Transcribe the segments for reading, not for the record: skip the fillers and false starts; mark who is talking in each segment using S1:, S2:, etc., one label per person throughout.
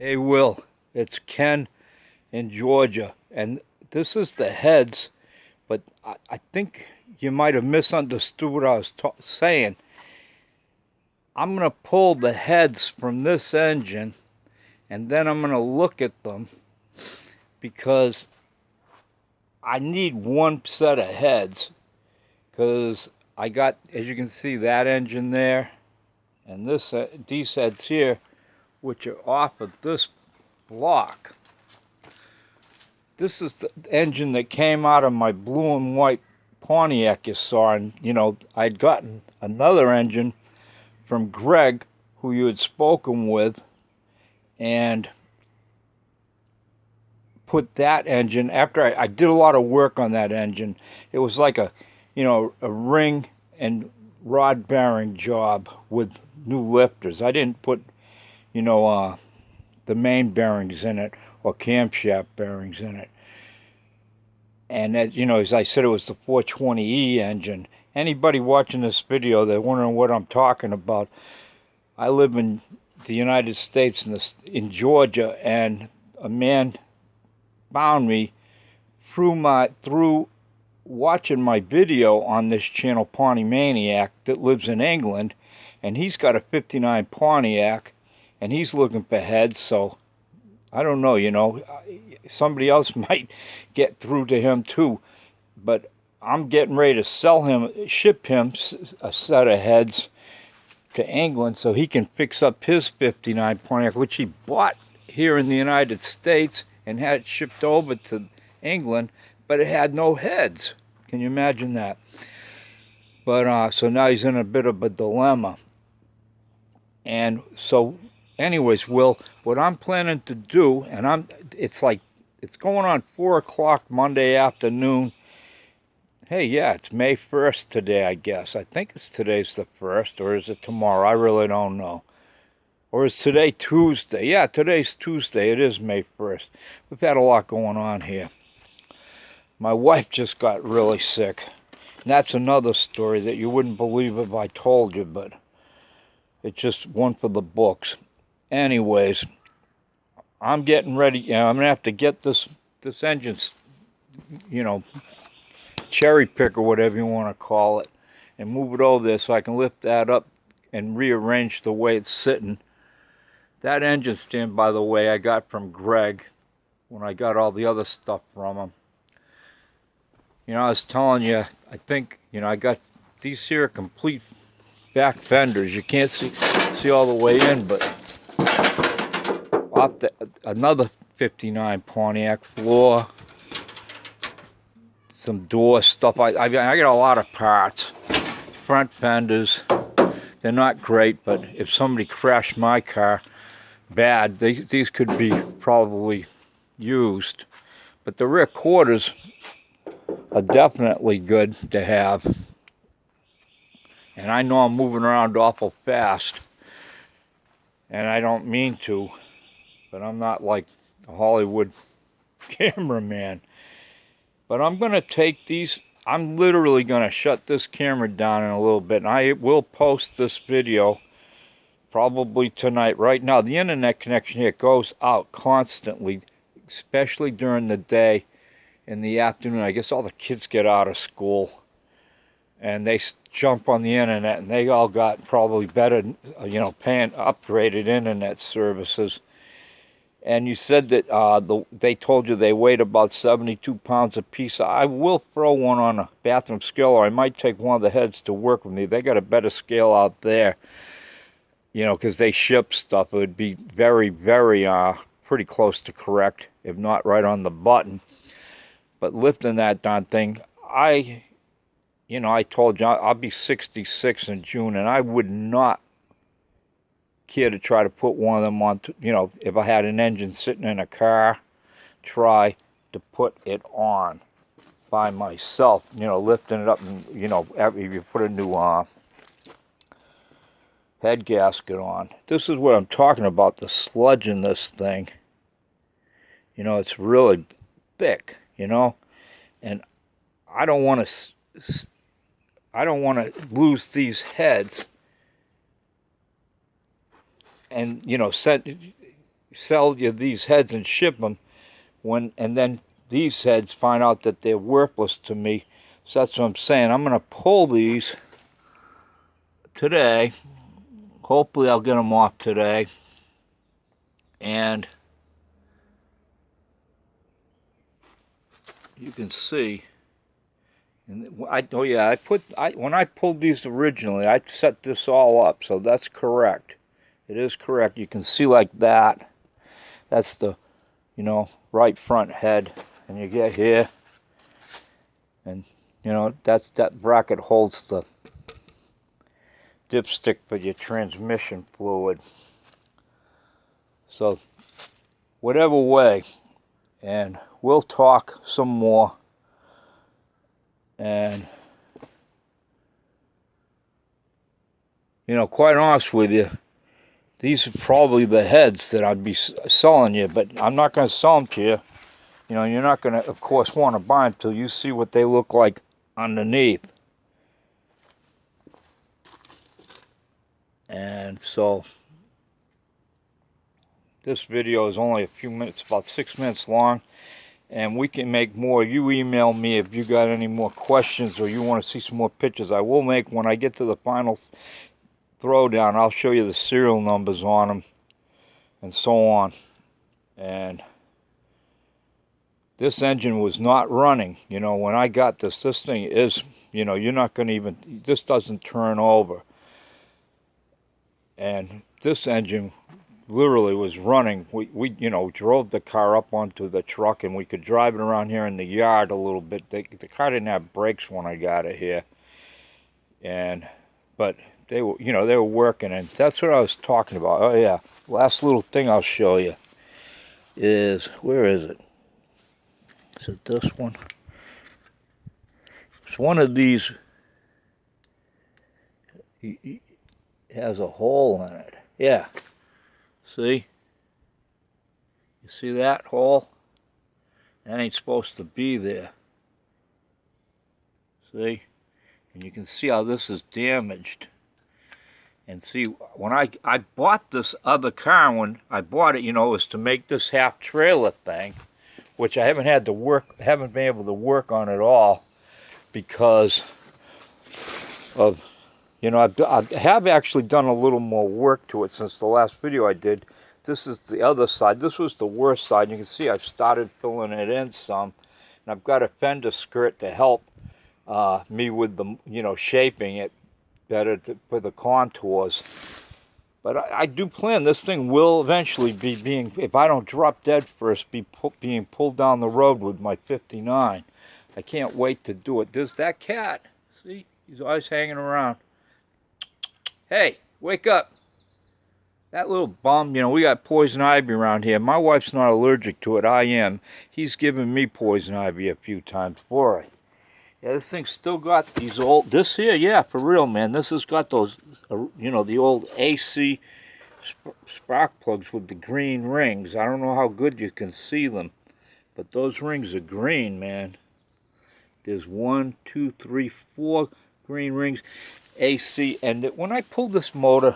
S1: Hey Will, it's Ken in Georgia, and this is the heads, but I think you might have misunderstood what I was saying. I'm going to pull the heads from this engine, and then I'm going to look at them because I need one set of heads, because I got, as you can see, that engine there, and these heads here, which are off of this block. This is the engine that came out of my blue and white Pontiac you saw, and I'd gotten another engine from Greg, who you had spoken with, and put that engine after I did a lot of work on that engine. It was like a ring and rod bearing job with new lifters. I didn't put the main bearings in it or camshaft bearings in it. And as I said, it was the 420E engine. Anybody watching this video, they're wondering what I'm talking about. I live in the United States in Georgia, and a man found me through watching my video on this channel, Pontiac, that lives in England, and he's got a '59 Pontiac, and he's looking for heads. So I don't know, somebody else might get through to him too, but I'm getting ready to ship him a set of heads to England so he can fix up his '59 Pontiac, which he bought here in the United States and had it shipped over to England, but it had no heads. Can you imagine that? But so now he's in a bit of a dilemma. And so anyways, Will, what I'm planning to do, and it's going on 4 o'clock Monday afternoon. Hey, yeah, it's May 1st today, I guess. I think today's the 1st, or is it tomorrow? I really don't know. Or is today Tuesday? Yeah, today's Tuesday. It is May 1st. We've had a lot going on here. My wife just got really sick. And that's another story that you wouldn't believe if I told you, but it's just one for the books. Anyways, I'm getting ready. I'm going to have to get this engine, cherry pick or whatever you want to call it, and move it over there so I can lift that up and rearrange the way it's sitting. That engine stand, by the way, I got from Greg when I got all the other stuff from him. I was telling you, I think, I got these here complete back fenders. You can't see all the way in, but off another '59 Pontiac floor, some door stuff. I got a lot of parts. Front fenders, they're not great, but if somebody crashed my car bad, these could be probably used. But the rear quarters are definitely good to have. And I know I'm moving around awful fast, and I don't mean to, but I'm not like a Hollywood cameraman. But I'm going to take these, I'm literally going to shut this camera down in a little bit, and I will post this video probably tonight. Right now, the internet connection here goes out constantly, especially during the day. In the afternoon, I guess all the kids get out of school, and they jump on the internet, and they all got probably better, paying upgraded internet services. And you said that they told you they weighed about 72 pounds a piece. I will throw one on a bathroom scale, or I might take one of the heads to work with me. They got a better scale out there, because they ship stuff. It would be very, very pretty close to correct, if not right on the button. But lifting that darn thing, I told you I'll be 66 in June, and I would not care to try to put one of them on, if I had an engine sitting in a car, try to put it on by myself, lifting it up, and, if you put a new head gasket on. This is what I'm talking about, the sludge in this thing. It's really thick, and I don't want to lose these heads and sell you these heads and ship them, and then these heads find out that they're worthless to me. So that's what I'm saying. I'm going to pull these today. Hopefully I'll get them off today. And you can see, and when I pulled these originally, I set this all up, so that's correct. It is correct. You can see like that. That's the, right front head, and you get here, and that bracket holds the dipstick for your transmission fluid. So whatever way, and we'll talk some more. And quite honest with you, these are probably the heads that I'd be selling you, but I'm not going to sell them to you. You're not going to, of course, want to buy them till you see what they look like underneath. And so this video is only a few minutes, about 6 minutes long, and we can make more. You email me if you got any more questions or you want to see some more pictures. I will make, when I get to the final throwdown, I'll show you the serial numbers on them and so on. And this engine was not running. When I got this thing is, you're not going to even, this doesn't turn over. And this engine literally was running. We drove the car up onto the truck, and we could drive it around here in the yard a little bit. The car didn't have brakes when I got it here, but they were, they were working, and that's what I was talking about. Oh yeah, last little thing I'll show you is, where is it? Is it this one? It's one of these. It has a hole in it. Yeah. See? You see that hole? That ain't supposed to be there. See? And you can see how this is damaged. And see, when I bought this other car, when I bought it, it was to make this half trailer thing, which I haven't been able to work on at all because of, I have actually done a little more work to it since the last video I did. This is the other side. This was the worst side. You can see I've started filling it in some. And I've got a fender skirt to help me with the, shaping it better for the contours. But I do plan this thing will eventually be if I don't drop dead first, being pulled down the road with my 59. I can't wait to do it. There's that cat. See? He's always hanging around. Hey, wake up. That little bum, we got poison ivy around here. My wife's not allergic to it. I am. He's given me poison ivy a few times. Boy. Yeah, this thing's still got these old, this here, yeah, for real, man. This has got those, the old AC spark plugs with the green rings. I don't know how good you can see them, but those rings are green, man. There's 1, 2, 3, 4 green rings. AC, and when I pulled this motor,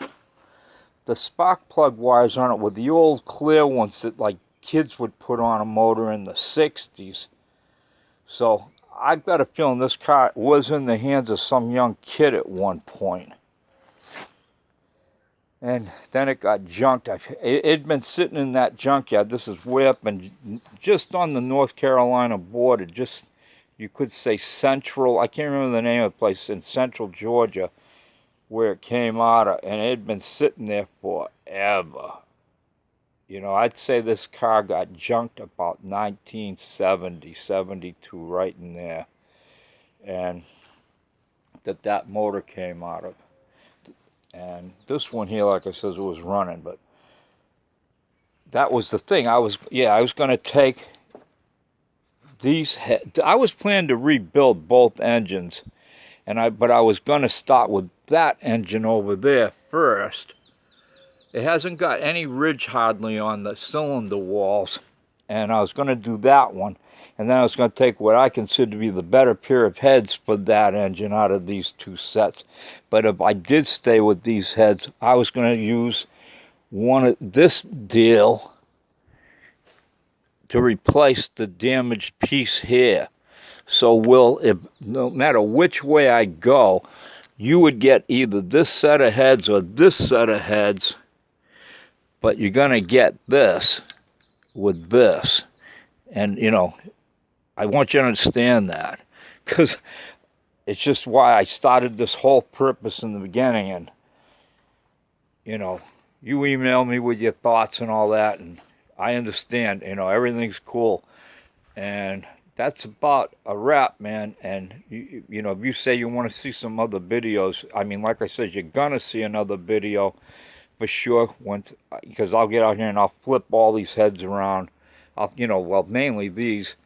S1: the spark plug wires on it were the old clear ones that like kids would put on a motor in the 60s. So I've got a feeling this car was in the hands of some young kid at one point. And then it got junked. It'd been sitting in that junkyard. This is way up and just on the North Carolina border, just, you could say central, I can't remember the name of the place, in central Georgia, where it came out of, and it had been sitting there forever. I'd say this car got junked about 1970, 72, right in there. And that motor came out of. And this one here, like I said, it was running, but that was the thing. I was going to take these, I was planning to rebuild both engines, but I was going to start with that engine over there first. It hasn't got any ridge hardly on the cylinder walls, and I was going to do that one, and then I was going to take what I consider to be the better pair of heads for that engine out of these two sets. But if I did stay with these heads, I was going to use one of this deal to replace the damaged piece here. So if no matter which way I go, you would get either this set of heads or this set of heads, but you're going to get this with this. And, you know, I want you to understand that, because it's just why I started this whole purpose in the beginning. And, you know, you email me with your thoughts and all that, and I understand, you know, everything's cool. And that's about a wrap, man. And, you know, if you say you want to see some other videos, I mean, like I said, you're going to see another video for sure, because I'll get out here and I'll flip all these heads around. You know, well, mainly these,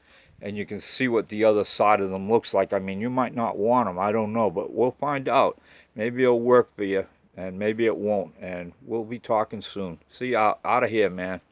S1: and you can see what the other side of them looks like. I mean, you might not want them, I don't know, but we'll find out. Maybe it'll work for you, and maybe it won't, and we'll be talking soon. See you out of here, man.